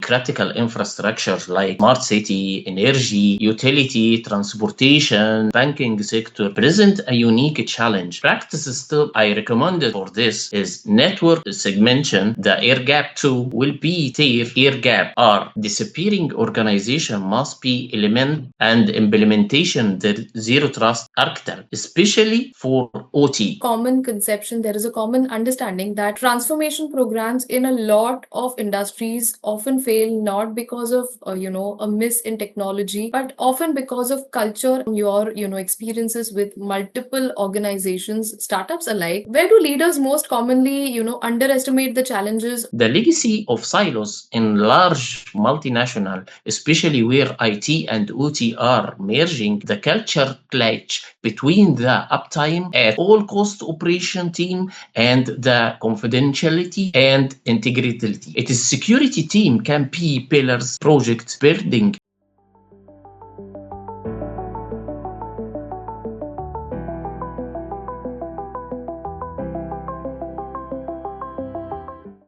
critical infrastructures like smart city, energy, utility, transportation, banking sector present a unique challenge. Practice step I recommended for this is network segmentation. The air gap 2 will be their air gap are disappearing. Organization must be element and implementation the zero trust architecture, especially for OT. Common conception, there is a common understanding that transformation programs in a lot of industries often fail not because of a miss in technology, but often because of culture. Your experiences with multiple organizations, startups alike, where do leaders most commonly underestimate the challenges? The legacy of silos in large multinational, especially where IT and OT are merging, the culture clash between the uptime at all cost operation team and the confidentiality and integrity. It is security team can be pillars project building.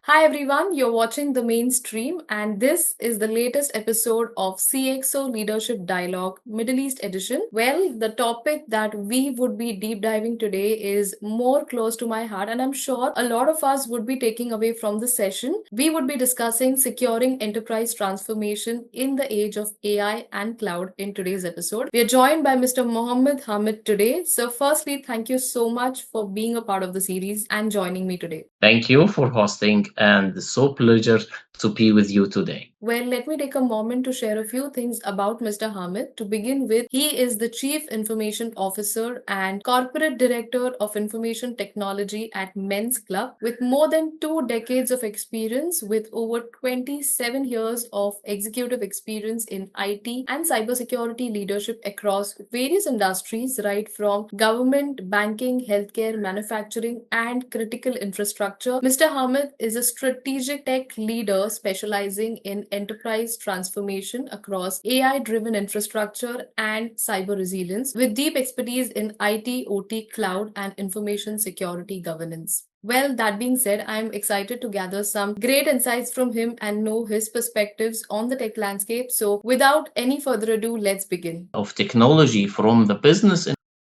Hi everyone, you're watching The Mainstream, and this is the latest episode of CXO Leadership Dialogue Middle East Edition. Well, the topic that we would be deep diving today is more close to my heart, and I'm sure a lot of us would be taking away from the session. We would be discussing securing enterprise transformation in the age of AI and cloud in today's episode. We are joined by Mr. Mohamed Hamed today. So, firstly, thank you so much for being a part of the series and joining me today. Thank you for hosting, and so pleasure to be with you today. Well, let me take a moment to share a few things about Mr. Hamed. To begin with, he is the Chief Information Officer and Corporate Director of Information Technology at Men's Club, with more than 2 decades of experience, with over 27 years of executive experience in IT and cybersecurity leadership across various industries, right from government, banking, healthcare, manufacturing, and critical infrastructure. Mr. Hamed is a strategic tech leader specializing in enterprise transformation across AI-driven infrastructure and cyber resilience, with deep expertise in IT, OT, cloud, and information security governance. Well, that being said, I'm excited to gather some great insights from him and know his perspectives on the tech landscape. So, without any further ado, let's begin. Of technology from the business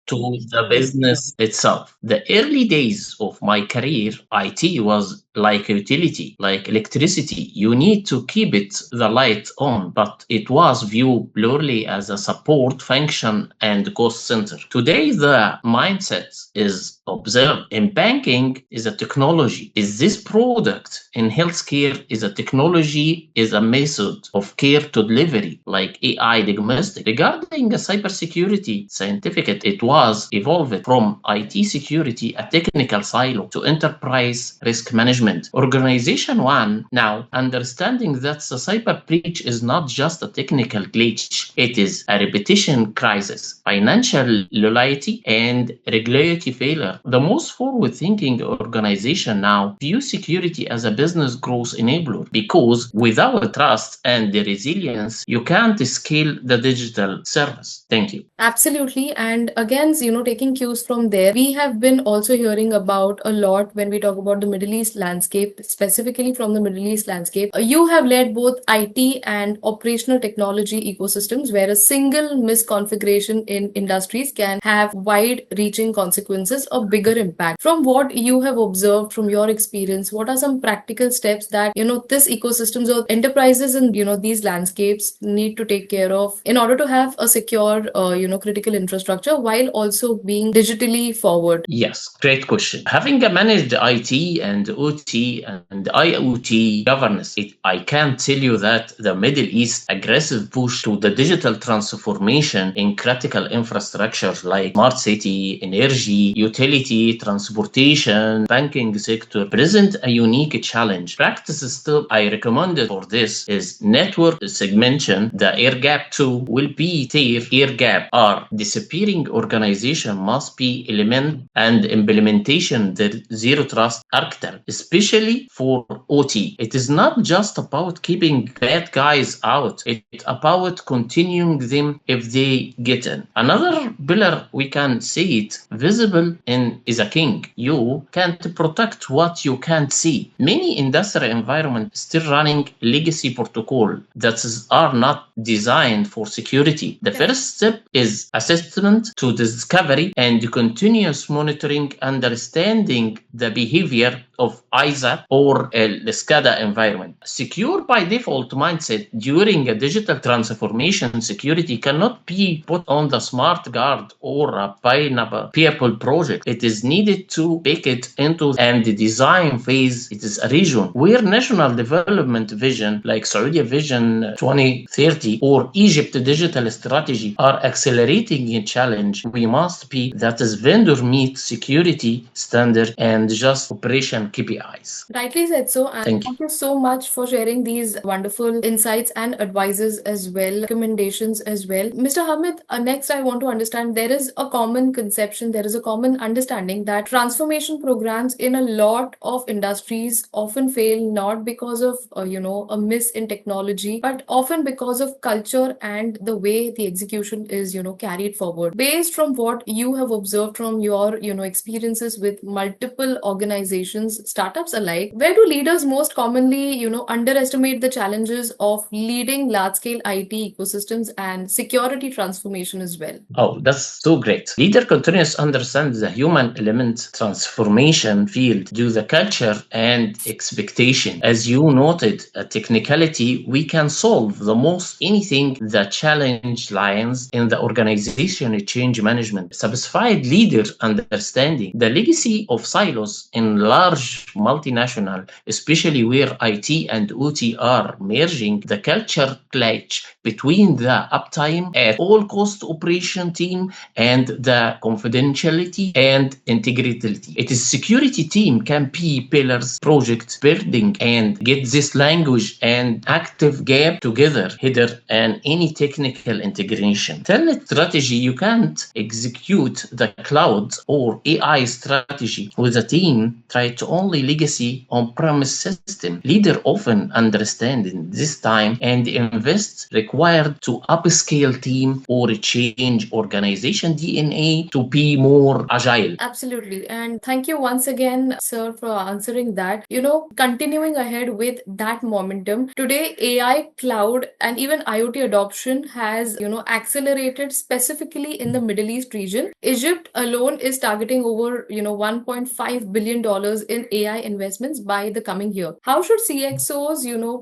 to the business itself. The early days of my career, IT was like a utility, like electricity. You need to keep the light on, but it was viewed purely as a support function and cost center. Today, the mindset is observed. In banking is a technology. Is this product? In healthcare is a technology, is a method of care to delivery, like AI diagnostic. Regarding the cybersecurity scientific, it was evolved from IT security, a technical silo, to enterprise risk management. Organization one now understanding that the cyber breach is not just a technical glitch, it is a reputation crisis, financial liability, and regulatory failure. The most forward-thinking organization now view security as a business growth enabler, because without trust and the resilience, you can't scale the digital service. Thank you. Absolutely. And again, taking cues from there, we have been also hearing about a lot when we talk about the Middle East landscape, specifically from the Middle East landscape. You have led both IT and operational technology ecosystems, where a single misconfiguration in industries can have wide reaching consequences or bigger impact. From what you have observed from your experience, what are some practical steps that, this ecosystems or enterprises in, these landscapes need to take care of in order to have a secure, critical infrastructure while also being digitally forward? Yes, great question. Having managed IT and OT and IoT governance, I can tell you that the Middle East aggressive push to the digital transformation in critical infrastructures like smart city, energy, utility, transportation, banking sector present a unique challenge. Practice step I recommended for this is network segmentation. The air gap 2 will be their air gap are disappearing. Organization must be element and implementation the zero trust architecture, especially for OT. It is not just about keeping bad guys out, it's about continuing them if they get in. Another pillar we can see it visible in is a king. You can't protect what you can't see. Many industrial environments still running legacy protocol that are not designed for security. The first step is assessment to discovery and continuous monitoring, understanding the behavior of ISA or the SCADA environment. Secure by default mindset during a digital transformation, security cannot be put on the smart guard or a people project. It is needed to bake it into and the design phase. It is a region where national development vision like Saudi Vision 2030 or Egypt digital strategy are accelerating a challenge. We must be that is vendor meet security standard and just operation KPIs. Rightly said so, and thank you so much for sharing these wonderful insights and advices as well, recommendations as well. Mr. Hamid, next I want to understand there is a common conception, there is a common understanding that transformation programs in a lot of industries often fail not because of a miss in technology, but often because of culture and the way the execution is carried forward. Based from what you have observed from your experiences with multiple organizations, startups alike, where do leaders most commonly underestimate the challenges of leading large scale IT ecosystems and security transformation as well? Oh, that's so great. Leader continues to understand the human element transformation field due the culture and expectation. As you noted, a technicality, we can solve the most anything. The challenge lies in the organization change management. Satisfied leader understanding the legacy of silos in large multinational, especially where IT and OT are merging, the culture clash between the uptime at all cost operation team and the confidentiality and integrity. It is security team can be pillars, project building and get this language and active gap together, header and any technical integration. Talent strategy, you can't execute the cloud or AI strategy with a team try to only legacy on-premise system. Leader often understanding this time and invest required to upscale team or change organization DNA to be more agile. Absolutely. And thank you once again, sir, for answering that. Continuing ahead with that momentum, today AI, cloud, and even IoT adoption has, accelerated specifically in the Middle East region. Egypt alone is targeting over, $1.5 billion in AI investments by the coming year. How should CXOs,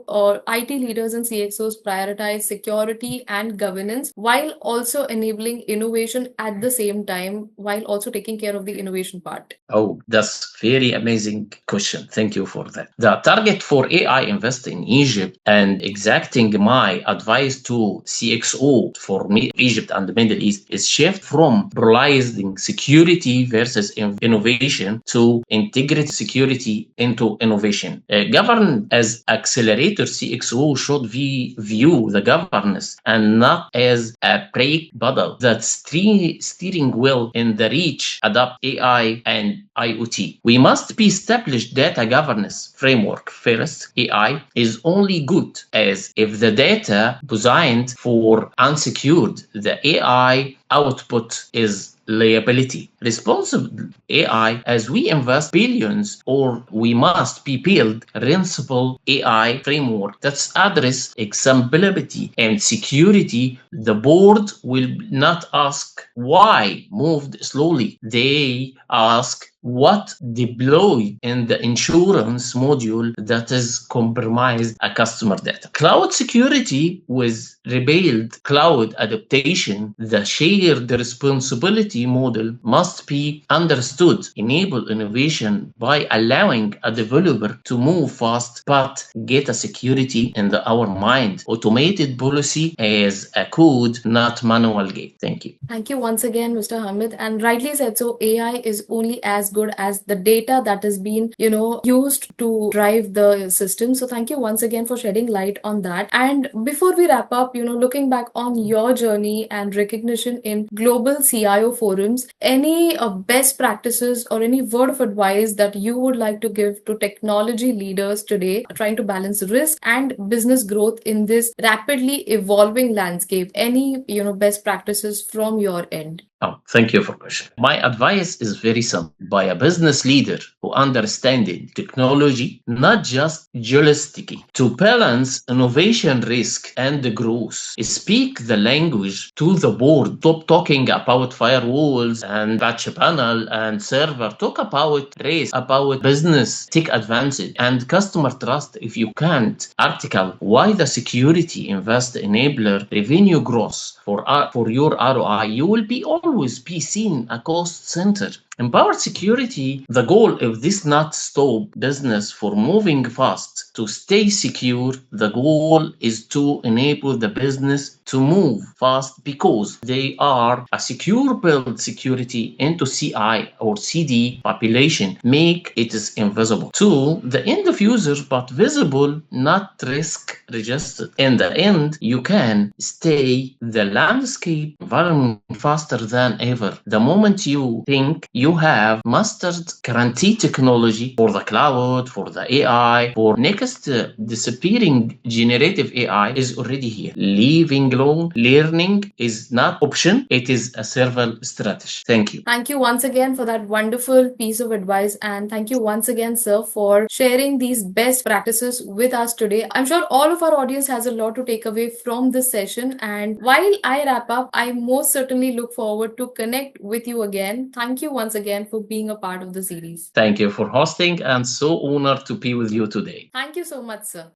or IT leaders and CXOs prioritize security and governance while also enabling innovation at the same time, while also taking care of the innovation part? Oh, that's very amazing question. Thank you for that. The target for AI invest in Egypt and exacting my advice to CXO for me, Egypt and the Middle East is shift from prioritizing security versus innovation to integrate security into innovation. Govern as accelerator, CXO should view the governance and not as a brake pedal that's steering wheel in the reach, adopt AI and IoT. We must be established data governance framework first. AI is only good as if the data designed for unsecured. The AI output is liability. Responsible AI, as we invest billions, or we must be build principal AI framework that's address examplability and security. The board will not ask why moved slowly. They ask what deployed in the insurance module that is compromised a customer data. Cloud security with rebuild cloud adaptation, the shared responsibility model must be understood, enable innovation by allowing a developer to move fast but get a security in our mind. Automated policy as a code, not manual gate. Thank you. Thank you once again, Mr. Hamid. And rightly said so, AI is only as good as the data that has been, used to drive the system. So thank you once again for shedding light on that. And before we wrap up, looking back on your journey and recognition in global CIO forums, any best practices or any word of advice that you would like to give to technology leaders today trying to balance risk and business growth in this rapidly evolving landscape? Any, best practices from your end? Oh, thank you for the question. My advice is very simple. By a business leader who understands technology, not just journalistically, to balance innovation risk and the growth. Speak the language to the board. Stop talking about firewalls and patch panel and server. Talk about race, about business, take advantage and customer trust. If you can't article why the security invest enabler revenue growth for your ROI, you will be always be seen a cost center. Empowered security, the goal of this not stop business for moving fast to stay secure. The goal is to enable the business to move fast because they are a secure build security into CI or CD population, make it is invisible to the end of user but visible, not risk registered. In the end, you can stay the landscape environment faster than ever. The moment you think you have mastered guarantee technology for the cloud, for the AI, for next disappearing generative AI is already here. Leaving alone learning is not option, it is a survival strategy. Thank you. Thank you once again for that wonderful piece of advice. And thank you once again, sir, for sharing these best practices with us today. I'm sure all of our audience has a lot to take away from this session. And while I wrap up, I most certainly look forward to connect with you again. Thank you once again for being a part of the series. Thank you for hosting and so honored to be with you today. Thank you so much, sir.